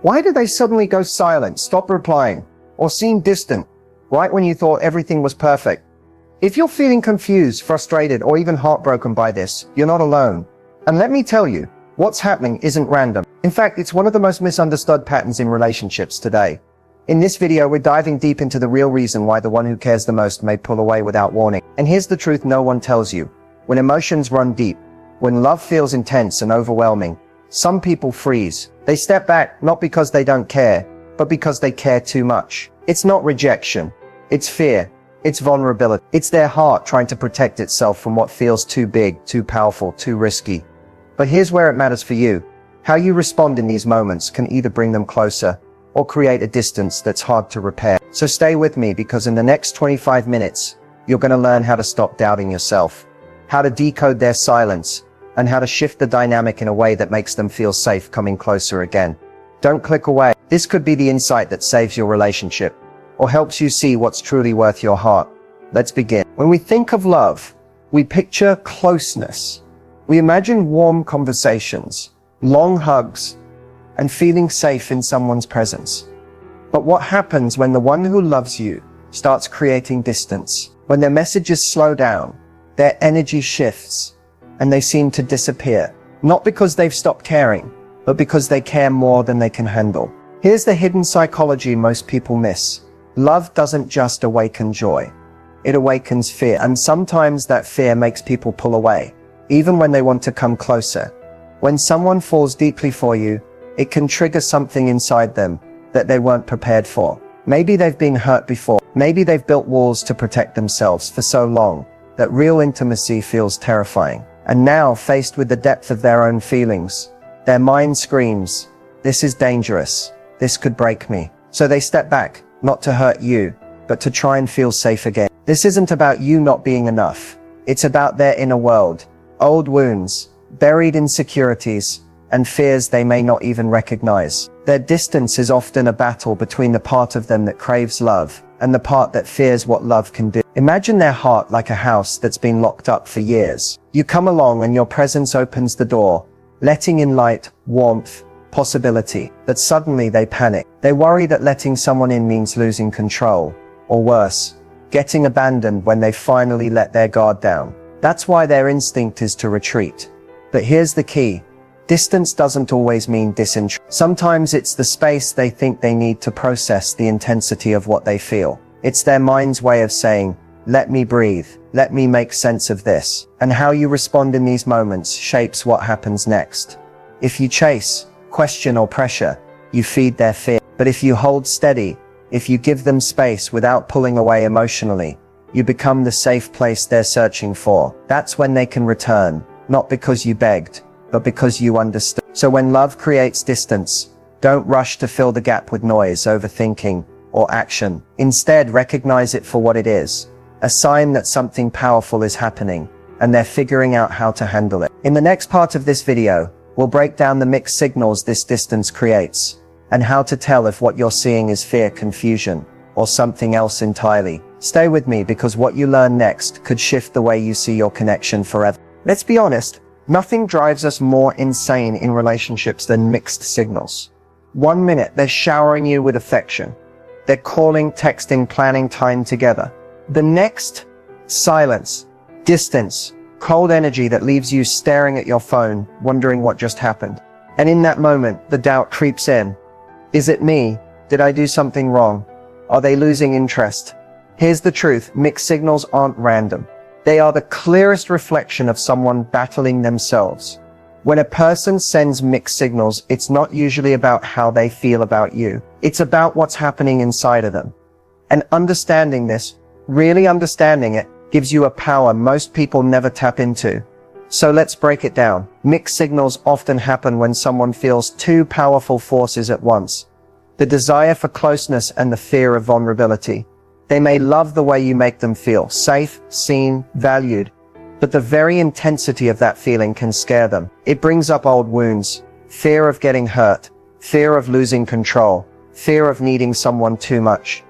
Why do they suddenly go silent, stop replying, or seem distant, right when you thought everything was perfect? If you're feeling confused, frustrated, or even heartbroken by this, you're not alone. And let me tell you, what's happening isn't random. In fact, it's one of the most misunderstood patterns in relationships today. In this video, we're diving deep into the real reason why the one who cares the most may pull away without warning. And here's the truth no one tells you. When emotions run deep, when love feels intense and overwhelming, some people freeze. They step back, not because they don't care, but because they care too much. It's not rejection. It's fear. It's vulnerability. It's their heart trying to protect itself from what feels too big, too powerful, too risky. But here's where it matters for you. How you respond in these moments can either bring them closer or create a distance that's hard to repair. So stay with me, because in the next 25 minutes, you're going to learn how to stop doubting yourself, how to decode their silence, and how to shift the dynamic in a way that makes them feel safe coming closer again. Don't click away. This could be the insight that saves your relationship or helps you see what's truly worth your heart. Let's begin. When we think of love, we picture closeness. We imagine warm conversations, long hugs, and feeling safe in someone's presence. But what happens when the one who loves you starts creating distance? When their messages slow down, their energy shifts, and they seem to disappear. Not because they've stopped caring, but because they care more than they can handle. Here's the hidden psychology most people miss. Love doesn't just awaken joy. It awakens fear, and sometimes that fear makes people pull away, even when they want to come closer. When someone falls deeply for you, it can trigger something inside them that they weren't prepared for. Maybe they've been hurt before. Maybe they've built walls to protect themselves for so long that real intimacy feels terrifying. And now, faced with the depth of their own feelings, their mind screams, "This is dangerous. This could break me." So they step back, not to hurt you, but to try and feel safe again. This isn't about you not being enough. It's about their inner world, old wounds, buried insecurities, and fears they may not even recognize. Their distance is often a battle between the part of them that craves love and the part that fears what love can do. Imagine their heart like a house that's been locked up for years. You come along and your presence opens the door, letting in light, warmth, possibility. But suddenly they panic. They worry that letting someone in means losing control, or worse, getting abandoned when they finally let their guard down. That's why their instinct is to retreat. But here's the key. Distance doesn't always mean disinterest. Sometimes it's the space they think they need to process the intensity of what they feel. It's their mind's way of saying, "Let me breathe. Let me make sense of this." And how you respond in these moments shapes what happens next. If you chase, question, or pressure, you feed their fear. But if you hold steady, if you give them space without pulling away emotionally, you become the safe place they're searching for. That's when they can return, not because you begged, but because you understood. So when love creates distance, don't rush to fill the gap with noise, overthinking, or action. Instead, recognize it for what it is, a sign that something powerful is happening, and they're figuring out how to handle it. In the next part of this video, we'll break down the mixed signals this distance creates, and how to tell if what you're seeing is fear, confusion, or something else entirely. Stay with me, because what you learn next could shift the way you see your connection forever. Let's be honest. Nothing drives us more insane in relationships than mixed signals. 1 minute, they're showering you with affection. They're calling, texting, planning time together. The next, silence, distance, cold energy that leaves you staring at your phone, wondering what just happened. And in that moment, the doubt creeps in. Is it me? Did I do something wrong? Are they losing interest? Here's the truth. Mixed signals aren't random. They are the clearest reflection of someone battling themselves. When a person sends mixed signals, it's not usually about how they feel about you. It's about what's happening inside of them. And understanding this, really understanding it, gives you a power most people never tap into. So let's break it down. Mixed signals often happen when someone feels two powerful forces at once: the desire for closeness and the fear of vulnerability. They may love the way you make them feel safe, seen, valued, but the very intensity of that feeling can scare them. It brings up old wounds, fear of getting hurt, fear of losing control, fear of needing someone too much.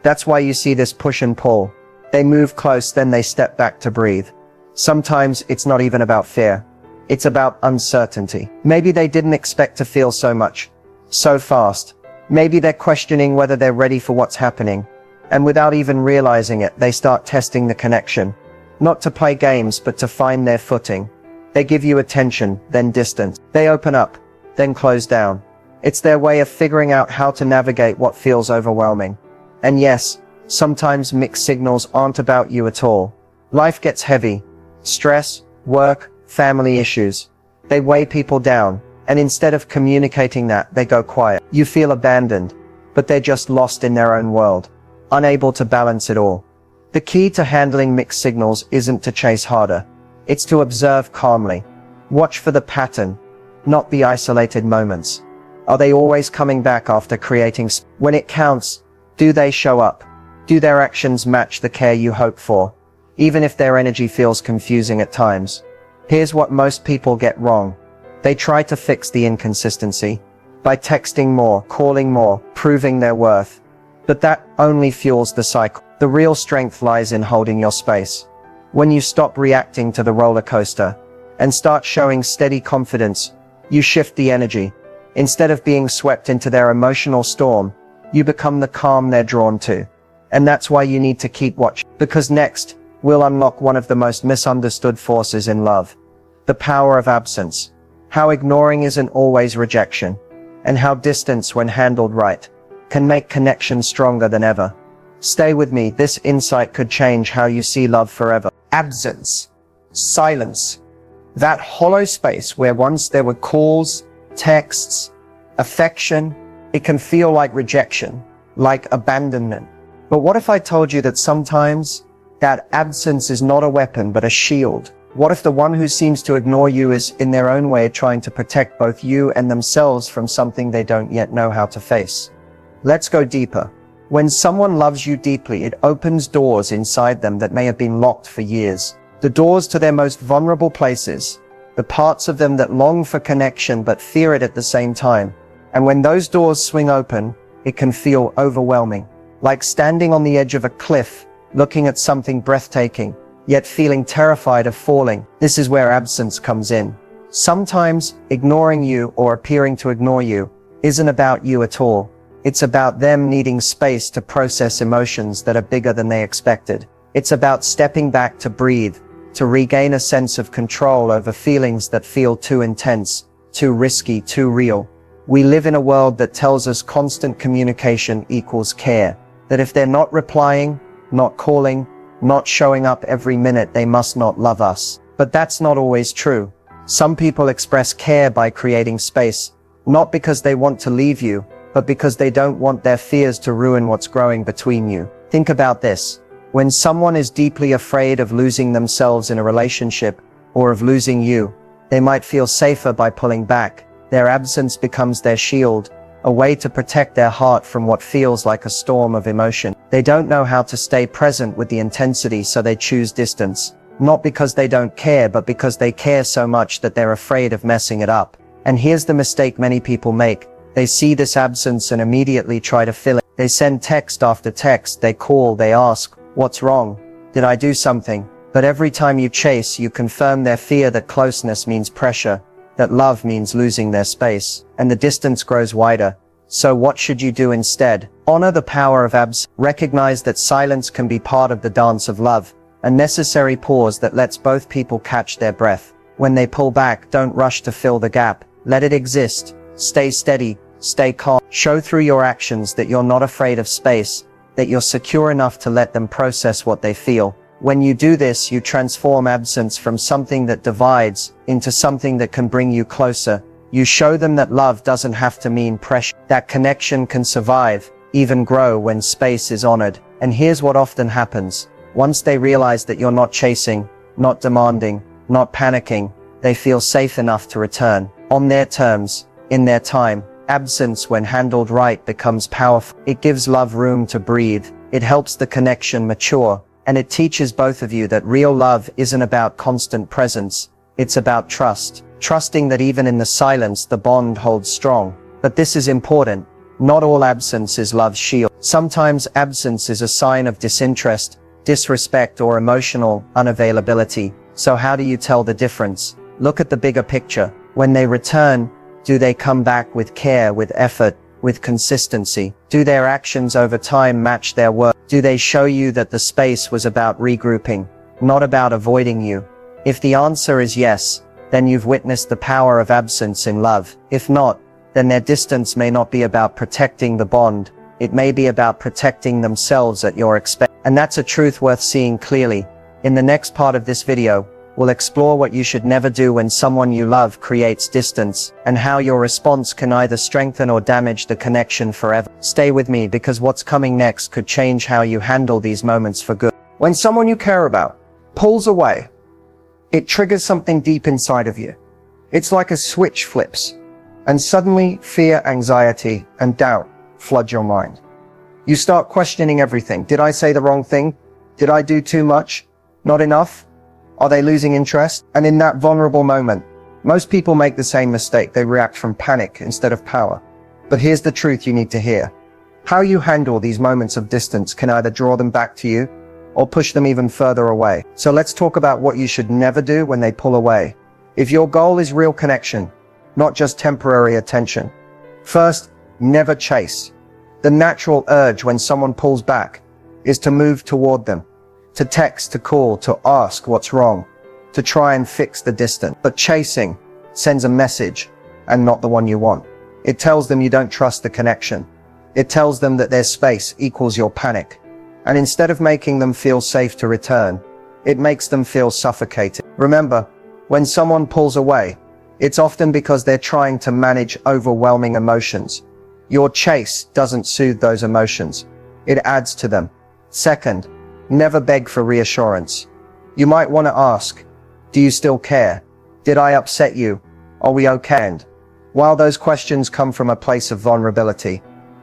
That's why you see this push and pull. They move close, then they step back to breathe. Sometimes it's not even about fear. It's about uncertainty. Maybe they didn't expect to feel so much, so fast. Maybe they're questioning whether they're ready for what's happening. And without even realizing it, they start testing the connection. Not to play games, but to find their footing. They give you attention, then distance. They open up, then close down. It's their way of figuring out how to navigate what feels overwhelming. And yes, sometimes mixed signals aren't about you at all. Life gets heavy. Stress, work, family issues. They weigh people down. And instead of communicating that, they go quiet. You feel abandoned, but they're just lost in their own world, unable to balance it all. The key to handling mixed signals isn't to chase harder. It's to observe calmly. Watch for the pattern, not the isolated moments. Are they always coming back after creating when it counts? Do they show up? Do their actions match the care you hope for? Even if their energy feels confusing at times. Here's what most people get wrong. They try to fix the inconsistency by texting more, calling more, proving their worth. But that only fuels the cycle. The real strength lies in holding your space. When you stop reacting to the roller coaster and start showing steady confidence, you shift the energy. Instead of being swept into their emotional storm, you become the calm they're drawn to. And that's why you need to keep watching. Because next, we'll unlock one of the most misunderstood forces in love. The power of absence. How ignoring isn't always rejection. And how distance, when handled right, can make connection stronger than ever. Stay with me, this insight could change how you see love forever. Absence. Silence. That hollow space where once there were calls, texts, affection, it can feel like rejection, like abandonment. But what if I told you that sometimes that absence is not a weapon but a shield? What if the one who seems to ignore you is in their own way trying to protect both you and themselves from something they don't yet know how to face? Let's go deeper. When someone loves you deeply, it opens doors inside them that may have been locked for years. The doors to their most vulnerable places, the parts of them that long for connection but fear it at the same time. And when those doors swing open, it can feel overwhelming, like standing on the edge of a cliff, looking at something breathtaking, yet feeling terrified of falling. This is where absence comes in. Sometimes ignoring you or appearing to ignore you isn't about you at all. It's about them needing space to process emotions that are bigger than they expected. It's about stepping back to breathe, to regain a sense of control over feelings that feel too intense, too risky, too real. We live in a world that tells us constant communication equals care, that if they're not replying, not calling, not showing up every minute, they must not love us. But that's not always true. Some people express care by creating space, not because they want to leave you, but because they don't want their fears to ruin what's growing between you. Think about this. When someone is deeply afraid of losing themselves in a relationship, or of losing you, they might feel safer by pulling back. Their absence becomes their shield, a way to protect their heart from what feels like a storm of emotion. They don't know how to stay present with the intensity, so they choose distance. Not because they don't care, but because they care so much that they're afraid of messing it up. And here's the mistake many people make. They see this absence and immediately try to fill it. They send text after text, they call, they ask, "What's wrong? Did I do something?" But every time you chase, you confirm their fear that closeness means pressure, that love means losing their space, and the distance grows wider. So what should you do instead? Honor the power of absence. Recognize that silence can be part of the dance of love, a necessary pause that lets both people catch their breath. When they pull back, don't rush to fill the gap. Let it exist. Stay steady, stay calm. Show through your actions that you're not afraid of space, that you're secure enough to let them process what they feel. When you do this, you transform absence from something that divides into something that can bring you closer. You show them that love doesn't have to mean pressure, that connection can survive, even grow when space is honored. And here's what often happens. Once they realize that you're not chasing, not demanding, not panicking, they feel safe enough to return. On their terms, in their time. Absence, when handled right, becomes powerful. It gives love room to breathe. It helps the connection mature. And it teaches both of you that real love isn't about constant presence. It's about trust. Trusting that even in the silence, the bond holds strong. But this is important. Not all absence is love's shield. Sometimes absence is a sign of disinterest, disrespect, or emotional unavailability. So how do you tell the difference? Look at the bigger picture. When they return, Do they come back with care, with effort, with consistency? Do their actions over time match their words? Do they show you that the space was about regrouping, not about avoiding you? If the answer is yes, then you've witnessed the power of absence in love. If not, then their distance may not be about protecting the bond. It may be about protecting themselves at your expense. And that's a truth worth seeing clearly. In the next part of this video, we'll explore what you should never do when someone you love creates distance, and how your response can either strengthen or damage the connection forever. Stay with me, because what's coming next could change how you handle these moments for good. When someone you care about pulls away, it triggers something deep inside of you. It's like a switch flips, and suddenly fear, anxiety, and doubt flood your mind. You start questioning everything. Did I say the wrong thing? Did I do too much? Not enough? Are they losing interest? And in that vulnerable moment, most people make the same mistake. They react from panic instead of power. But here's the truth you need to hear. How you handle these moments of distance can either draw them back to you or push them even further away. So let's talk about what you should never do when they pull away. If your goal is real connection, not just temporary attention. First, never chase. The natural urge when someone pulls back is to move toward them, to text, to call, to ask what's wrong, to try and fix the distance. But chasing sends a message, and not the one you want. It tells them you don't trust the connection. It tells them that their space equals your panic. And instead of making them feel safe to return, it makes them feel suffocated. Remember, when someone pulls away, it's often because they're trying to manage overwhelming emotions. Your chase doesn't soothe those emotions. It adds to them. Second, never beg for reassurance. You might want to ask, do you still care? Did I upset you? Are we okay? And while those questions come from a place of vulnerability,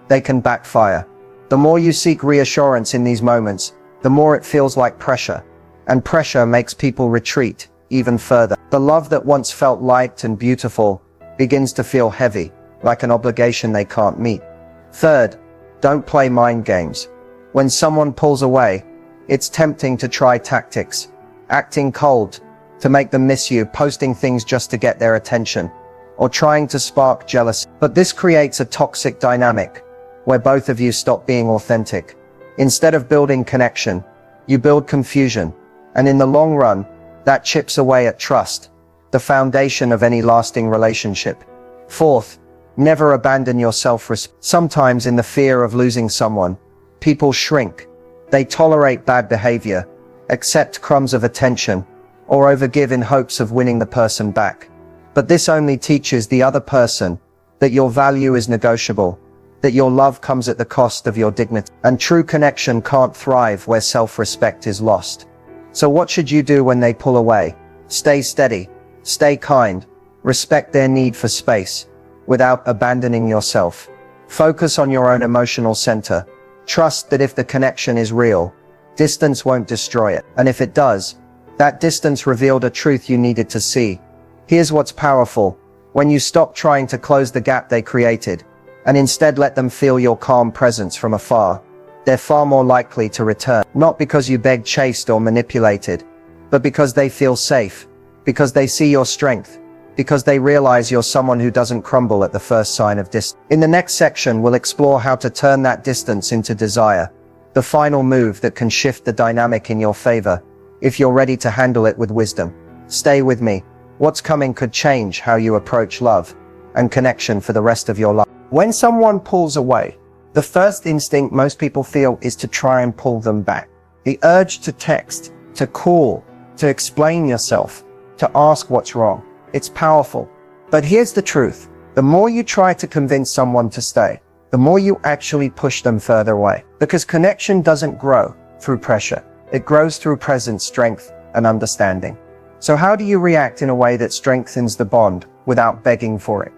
they can backfire. The more you seek reassurance in these moments, the more it feels like pressure. And pressure makes people retreat even further. The love that once felt light and beautiful begins to feel heavy, like an obligation they can't meet. Third, don't play mind games. When someone pulls away, it's tempting to try tactics, acting cold to make them miss you, posting things just to get their attention, or trying to spark jealousy. But this creates a toxic dynamic where both of you stop being authentic. Instead of building connection, you build confusion, and in the long run, that chips away at trust, the foundation of any lasting relationship. Fourth, never abandon your self-respect. Sometimes in the fear of losing someone, people shrink. They tolerate bad behavior, accept crumbs of attention, or overgive in hopes of winning the person back. But this only teaches the other person that your value is negotiable, that your love comes at the cost of your dignity, and true connection can't thrive where self-respect is lost. So what should you do when they pull away? Stay steady, stay kind, respect their need for space, without abandoning yourself. Focus on your own emotional center. Trust that if the connection is real, distance won't destroy it. And if it does, that distance revealed a truth you needed to see. Here's what's powerful. When you stop trying to close the gap they created, and instead let them feel your calm presence from afar, they're far more likely to return. Not because you begged, chased, or manipulated, but because they feel safe, because they see your strength, because they realize you're someone who doesn't crumble at the first sign of distance. In the next section, we'll explore how to turn that distance into desire, the final move that can shift the dynamic in your favor, if you're ready to handle it with wisdom. Stay with me. What's coming could change how you approach love and connection for the rest of your life. When someone pulls away, the first instinct most people feel is to try and pull them back. The urge to text, to call, to explain yourself, to ask what's wrong. It's powerful. But here's the truth. The more you try to convince someone to stay, the more you actually push them further away. Because connection doesn't grow through pressure. It grows through presence, strength, and understanding. So how do you react in a way that strengthens the bond without begging for it?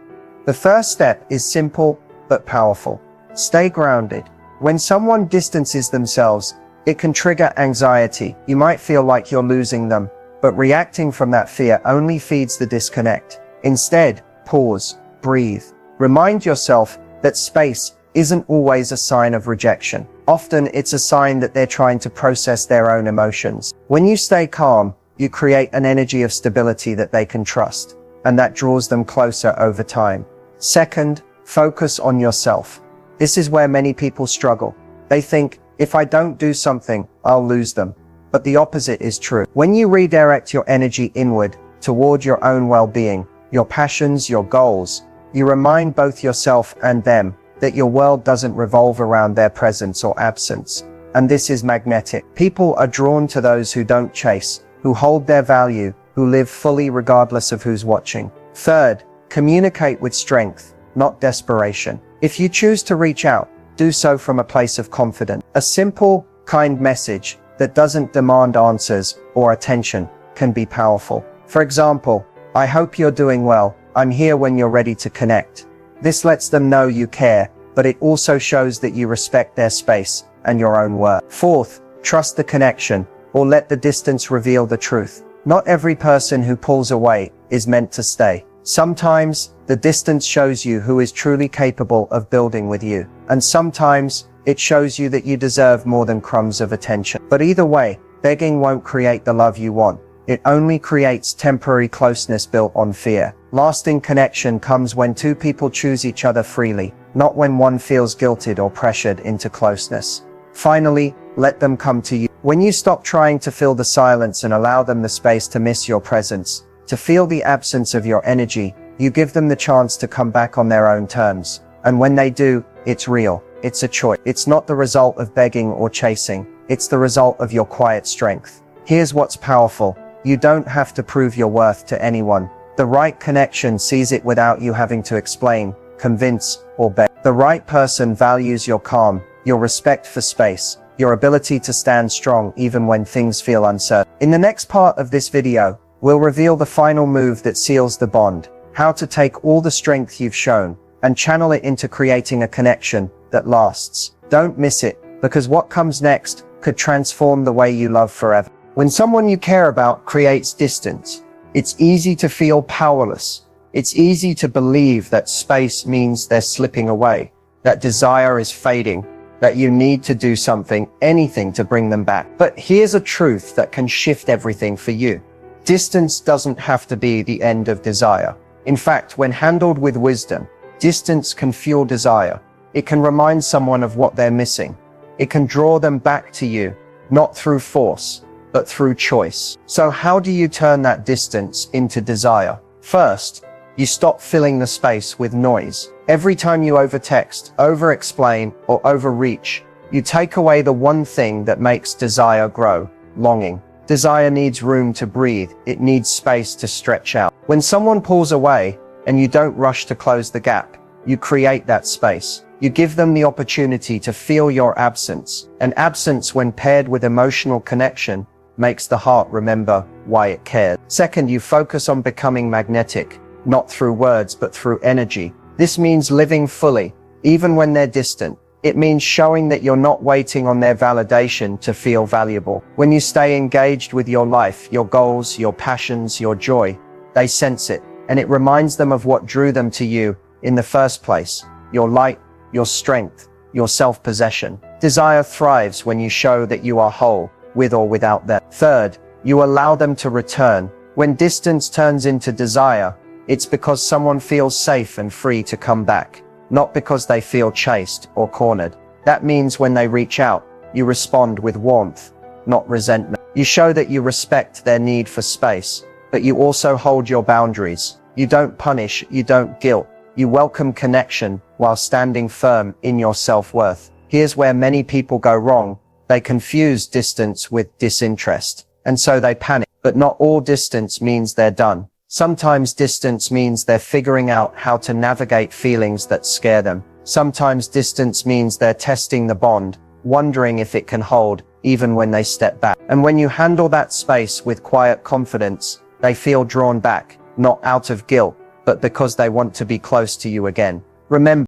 The first step is simple but powerful. Stay grounded. When someone distances themselves, it can trigger anxiety. You might feel like you're losing them, but reacting from that fear only feeds the disconnect. Instead, pause, breathe. Remind yourself that space isn't always a sign of rejection. Often it's a sign that they're trying to process their own emotions. When you stay calm, you create an energy of stability that they can trust, and that draws them closer over time. Second, focus on yourself. This is where many people struggle. They think, if I don't do something, I'll lose them. But the opposite is true. When you redirect your energy inward, toward your own well-being, your passions, your goals, you remind both yourself and them that your world doesn't revolve around their presence or absence. And this is magnetic. People are drawn to those who don't chase, who hold their value, who live fully regardless of who's watching. Third, communicate with strength, not desperation. If you choose to reach out, do so from a place of confidence. A simple, kind message that doesn't demand answers or attention can be powerful. For example, I hope you're doing well. I'm here when you're ready to connect. This lets them know you care, but it also shows that you respect their space and your own worth. Fourth, trust the connection, or let the distance reveal the truth. Not every person who pulls away is meant to stay. Sometimes, the distance shows you who is truly capable of building with you. And sometimes, it shows you that you deserve more than crumbs of attention. But either way, begging won't create the love you want. It only creates temporary closeness built on fear. Lasting connection comes when two people choose each other freely, not when one feels guilted or pressured into closeness. Finally, let them come to you. When you stop trying to fill the silence and allow them the space to miss your presence, to feel the absence of your energy, you give them the chance to come back on their own terms. And when they do, it's real. It's a choice. It's not the result of begging or chasing. It's the result of your quiet strength. Here's what's powerful. You don't have to prove your worth to anyone. The right connection sees it without you having to explain, convince, or beg. The right person values your calm, your respect for space, your ability to stand strong even when things feel uncertain. In the next part of this video, we'll reveal the final move that seals the bond, how to take all the strength you've shown and channel it into creating a connection that lasts. Don't miss it, because what comes next could transform the way you love forever. When someone you care about creates distance, it's easy to feel powerless. It's easy to believe that space means they're slipping away, that desire is fading, that you need to do something, anything to bring them back. But here's a truth that can shift everything for you. Distance doesn't have to be the end of desire. In fact, when handled with wisdom, distance can fuel desire. It can remind someone of what they're missing. It can draw them back to you, not through force, but through choice. So how do you turn that distance into desire? First, you stop filling the space with noise. Every time you overtext, over-explain, or overreach, you take away the one thing that makes desire grow: longing. Desire needs room to breathe. It needs space to stretch out. When someone pulls away, and you don't rush to close the gap, you create that space. You give them the opportunity to feel your absence. And absence, when paired with emotional connection, makes the heart remember why it cared. Second, you focus on becoming magnetic, not through words, but through energy. This means living fully, even when they're distant. It means showing that you're not waiting on their validation to feel valuable. When you stay engaged with your life, your goals, your passions, your joy, they sense it, and it reminds them of what drew them to you in the first place: your light, your strength, your self-possession. Desire thrives when you show that you are whole, with or without them. Third, you allow them to return. When distance turns into desire, it's because someone feels safe and free to come back, not because they feel chased or cornered. That means when they reach out, you respond with warmth, not resentment. You show that you respect their need for space, but you also hold your boundaries. You don't punish, you don't guilt. You welcome connection while standing firm in your self-worth. Here's where many people go wrong. They confuse distance with disinterest, and so they panic. But not all distance means they're done. Sometimes distance means they're figuring out how to navigate feelings that scare them. Sometimes distance means they're testing the bond, wondering if it can hold, even when they step back. And when you handle that space with quiet confidence, they feel drawn back, not out of guilt, but because they want to be close to you again. Remember,